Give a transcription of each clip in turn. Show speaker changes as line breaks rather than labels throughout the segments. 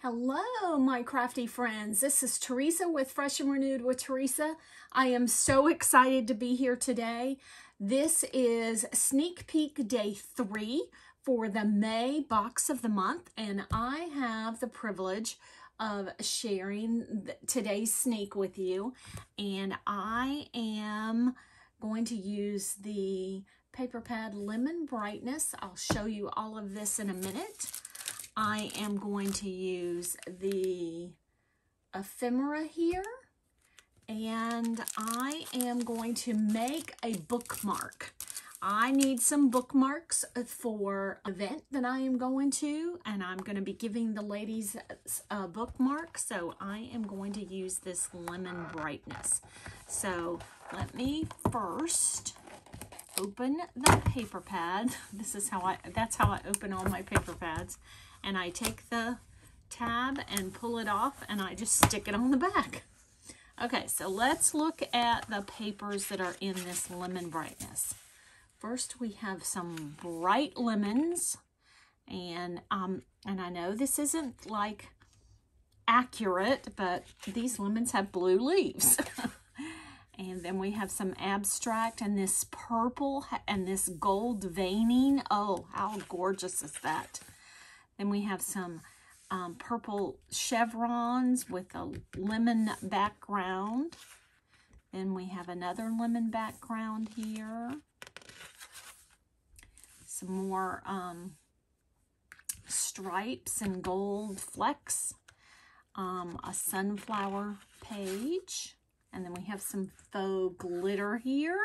Hello, my crafty friends. This is Teresa with Fresh and Renewed with Teresa. I am so excited to be here today. This is sneak peek day 3 for the May box of the month, and I have the privilege of sharing today's sneak with you. And I am going to use the paper pad Lemon Brightness. I'll show you all of this in a minute. I am going to use the ephemera here, and I am going to make a bookmark. I need some bookmarks for an event that I am going to, and I'm going to be giving the ladies a bookmark, so I am going to use this Lemon Brightness. So let me first open the paper pad. That's how I open all my paper pads. And I take the tab and pull it off, and I just stick it on the back. Okay, so let's look at the papers that are in this Lemon Brightness. First, we have some bright lemons, and I know this isn't like accurate, but these lemons have blue leaves. And then we have some abstract, and this purple and this gold veining. Oh, how gorgeous is that? Then we have some purple chevrons with a lemon background. Then we have another lemon background here. Some more stripes and gold flecks. A sunflower page. And then we have some faux glitter here.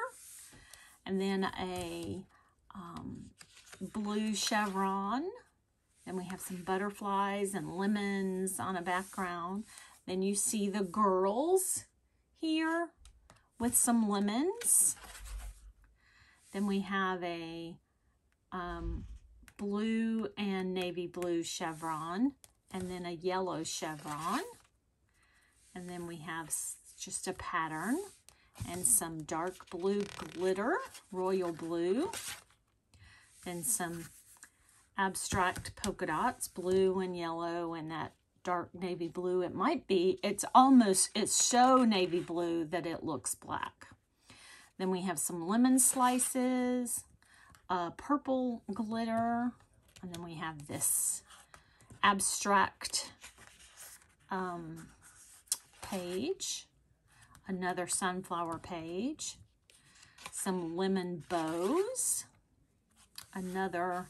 And then a blue chevron. Then we have some butterflies and lemons on a background. Then you see the girls here with some lemons. Then we have a blue and navy blue chevron, and then a yellow chevron. And then we have just a pattern and some dark blue glitter, royal blue. Then some abstract polka dots, blue and yellow and that dark navy blue. It's so navy blue that it looks black. Then we have some lemon slices, purple glitter, and then we have this abstract page, another sunflower page, some lemon bows, another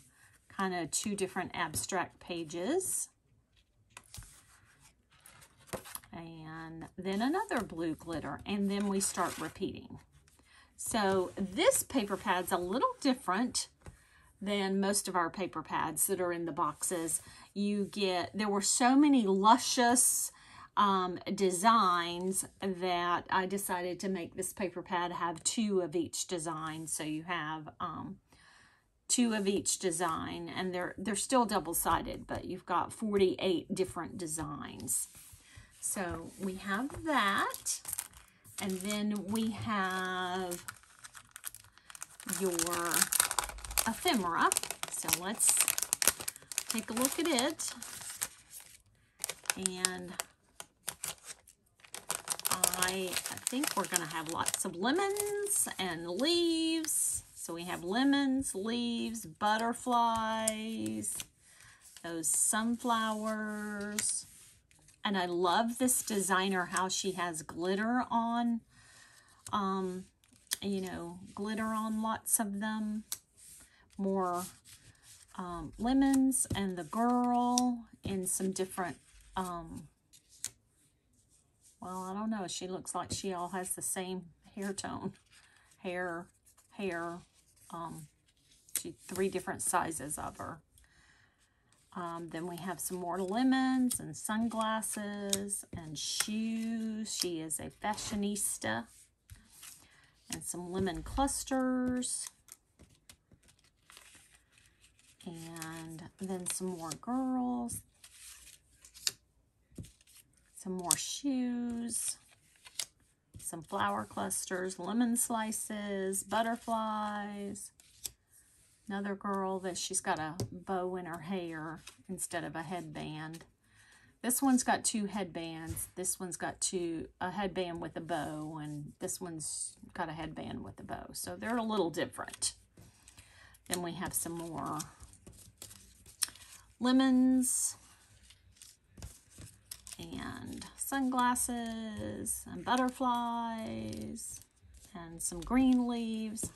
kind of 2 different abstract pages, and then another blue glitter, and then we start repeating. So this paper pad's a little different than most of our paper pads that are in the boxes. There were so many luscious designs that I decided to make this paper pad have 2 of each design. So you have 2 of each design, and they're still double-sided, but you've got 48 different designs. So we have that, and then we have your ephemera. So let's take a look at it. And I think we're going to have lots of lemons and leaves. So we have lemons, leaves, butterflies, those sunflowers. And I love this designer, how she has glitter on, glitter on lots of them. More lemons, and the girl in some different, well, I don't know. She looks like she all has the same hair tone, hair. 3 different sizes of her. Then we have some more lemons and sunglasses and shoes. She is a fashionista. And some lemon clusters. And then some more girls. Some more shoes. Some flower clusters, lemon slices, butterflies. Another girl that she's got a bow in her hair instead of a headband. This one's got 2 headbands. This one's got a headband with a bow, and this one's got a headband with a bow. So they're a little different. Then we have some more lemons and sunglasses and butterflies and some green leaves.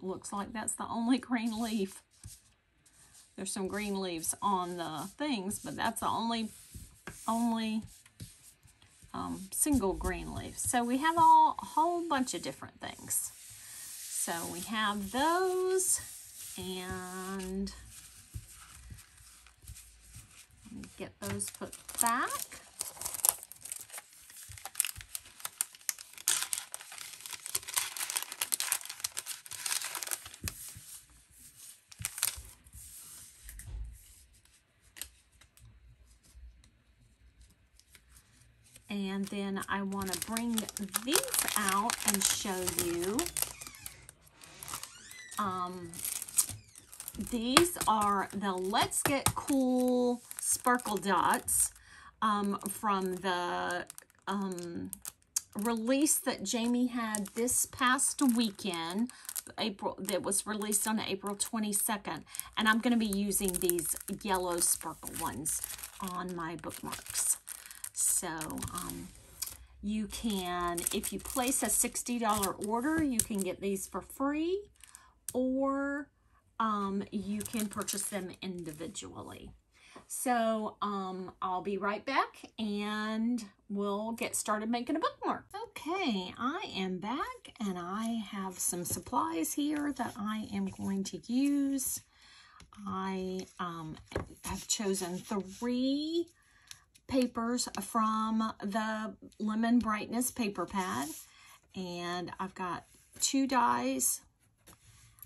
Looks like that's the only green leaf. There's some green leaves on the things, but that's the only single green leaf. So we have a whole bunch of different things. So we have those, and let me get those put back. And then I want to bring these out and show you. These are the Let's Get Cool Sparkle Dots from the release that Jamie had this past weekend, that was released on April 22nd. And I'm going to be using these yellow sparkle ones on my bookmarks. So you can, if you place a $60 order, you can get these for free, or you can purchase them individually. So I'll be right back and we'll get started making a bookmark. Okay, I am back and I have some supplies here that I am going to use. I have chosen 3 papers from the Lemon Brightness paper pad, and I've got 2 dies,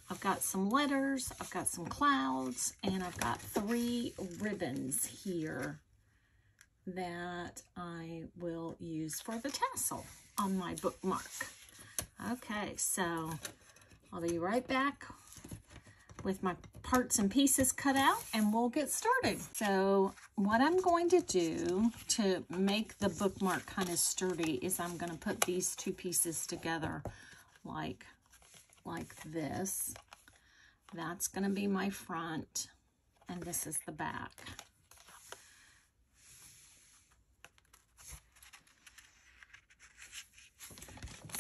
I've got some letters, I've got some clouds, and I've got 3 ribbons here that I will use for the tassel on my bookmark. Okay, so I'll be right back with my parts and pieces cut out, and we'll get started. So what I'm going to do to make the bookmark kind of sturdy is I'm going to put these 2 pieces together like this. That's going to be my front, and this is the back.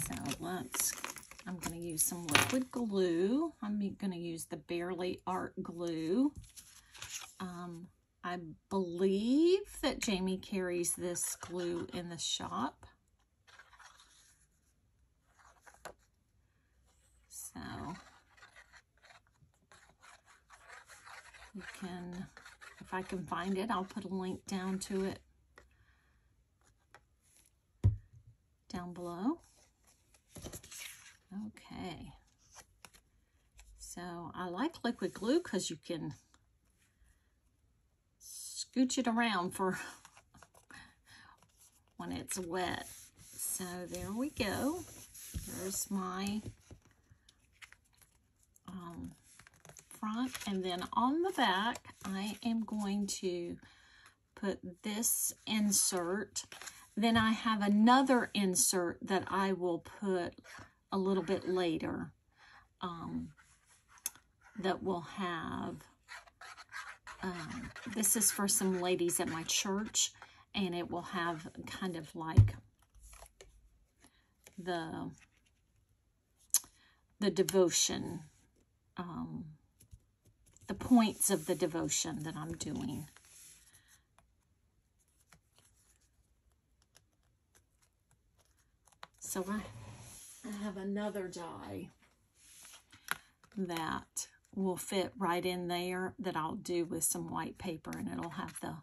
So I'm going to use some liquid glue. I'm going to use the Barely Art glue. I believe that Jamie carries this glue in the shop. So you can, if I can find it, I'll put a link down to it down below. Okay, so I like liquid glue because you can scooch it around for when it's wet. So there we go. There's my front, and then on the back I am going to put this insert. Then I have another insert that I will put a little bit later that will have, this is for some ladies at my church, and it will have kind of like the devotion, the points of the devotion that I'm doing. So I have another die that will fit right in there that I'll do with some white paper, and it'll have the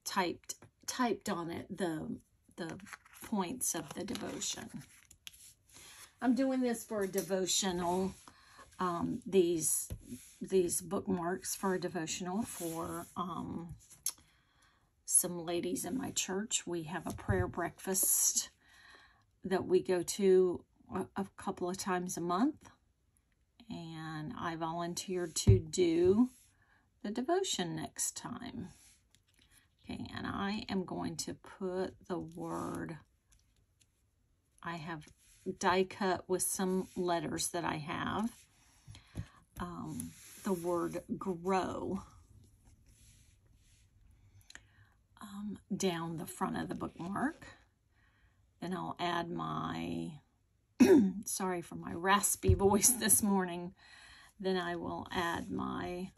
typed on it the points of the devotion. I'm doing this for a devotional, these bookmarks for a devotional for some ladies in my church. We have a prayer breakfast that we go to a couple of times a month, and I volunteered to do the devotion next time. Okay, and I am going to put the word, I have die cut with some letters that I have, the word grow down the front of the bookmark. Then I'll add my, sorry for my raspy voice this morning, then I will add my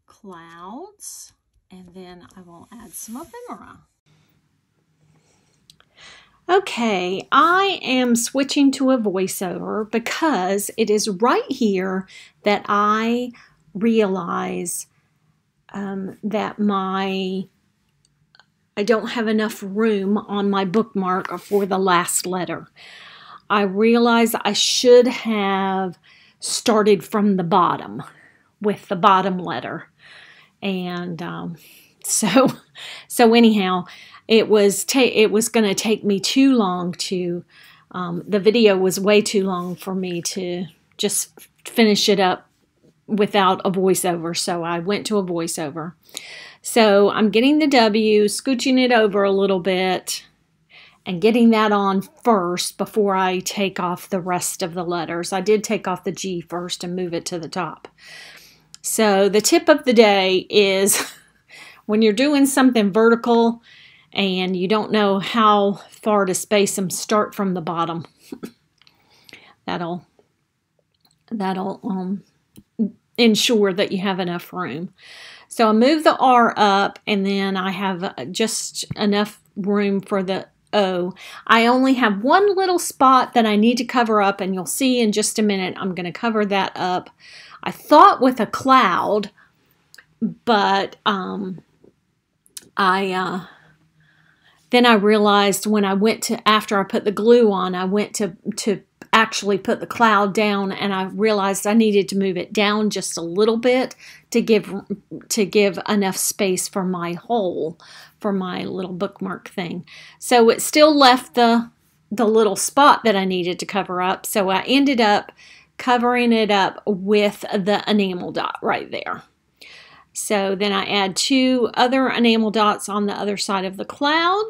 clouds, and then I will add some ephemera. Okay, I am switching to a voiceover because it is right here that I realize that I don't have enough room on my bookmark for the last letter. I realize I should have started from the bottom with the bottom letter. And so anyhow, it was going to take me too long to, the video was way too long for me to just finish it up without a voiceover. So I went to a voiceover. So I'm getting the W, scooching it over a little bit, and getting that on first before I take off the rest of the letters. I did take off the G first and move it to the top. So the tip of the day is when you're doing something vertical and you don't know how far to space them, start from the bottom. That'll ensure that you have enough room. So I move the R up, and then I have just enough room for the O. I only have one little spot that I need to cover up, and you'll see in just a minute I'm going to cover that up. I thought with a cloud, but then I realized when I went to, after I put the glue on, I went to actually put the cloud down, and I realized I needed to move it down just a little bit to give enough space for my hole, for my little bookmark thing. So it still left the little spot that I needed to cover up. So I ended up covering it up with the enamel dot right there. So then I add 2 other enamel dots on the other side of the cloud.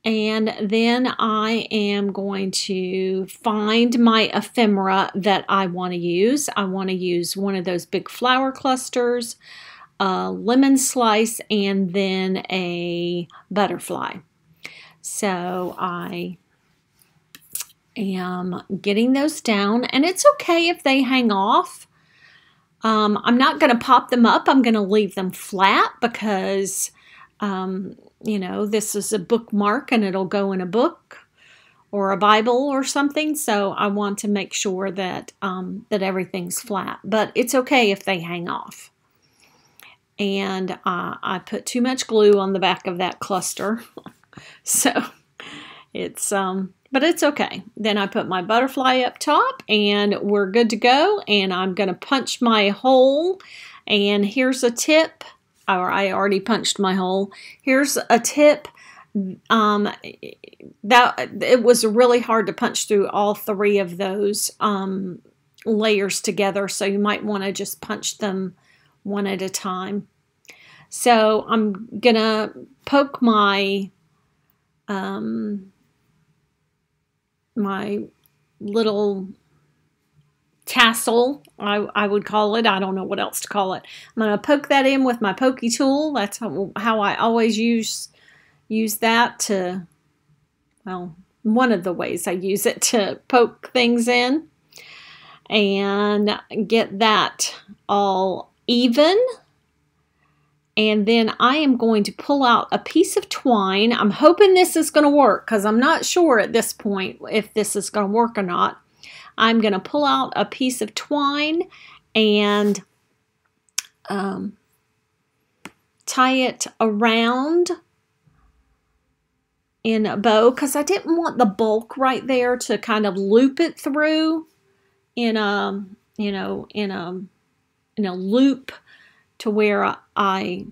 And then I am going to find my ephemera that I want to use. I want to use one of those big flower clusters, a lemon slice, and then a butterfly. So I am getting those down, and it's okay if they hang off. I'm not going to pop them up. I'm going to leave them flat because you know, this is a bookmark and it'll go in a book or a Bible or something. So I want to make sure that that everything's flat, but it's okay if they hang off. And I put too much glue on the back of that cluster. So it's, but it's okay. Then I put my butterfly up top and we're good to go. And I'm going to punch my hole, and here's a tip. Or I already punched my hole. Here's a tip. That it was really hard to punch through all 3 of those layers together, so you might want to just punch them one at a time. So I'm gonna poke my my little tassel, I would call it. I don't know what else to call it. I'm going to poke that in with my pokey tool. That's how I always use that to, well, one of the ways I use it to poke things in, and get that all even. And then I am going to pull out a piece of twine. I'm hoping this is going to work because I'm not sure at this point if this is going to work or not. I'm going to pull out a piece of twine and tie it around in a bow because I didn't want the bulk right there to kind of loop it through in a, you know, in a loop to where I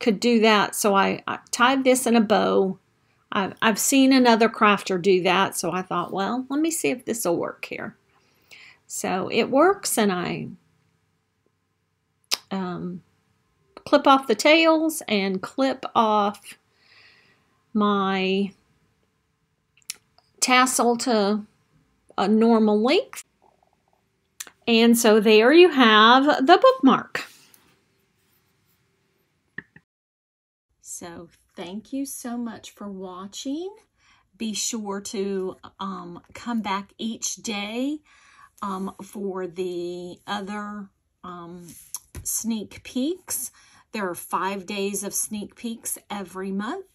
could do that. So I tied this in a bow. I've seen another crafter do that, so I thought, well, let me see if this will work here. So it works, and I
clip off the tails and clip off my tassel to a normal length. And so there you have the bookmark.
So thank you so much for watching. Be sure to come back each day for the other sneak peeks. There are 5 days of sneak peeks every month.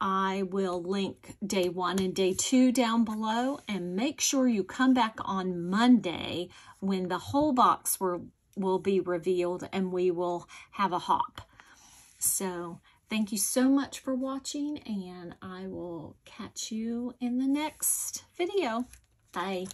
I will link day 1 and day 2 down below, and make sure you come back on Monday when the whole box will be revealed and we will have a hop. So thank you so much for watching, and I will catch you in the next video. Bye.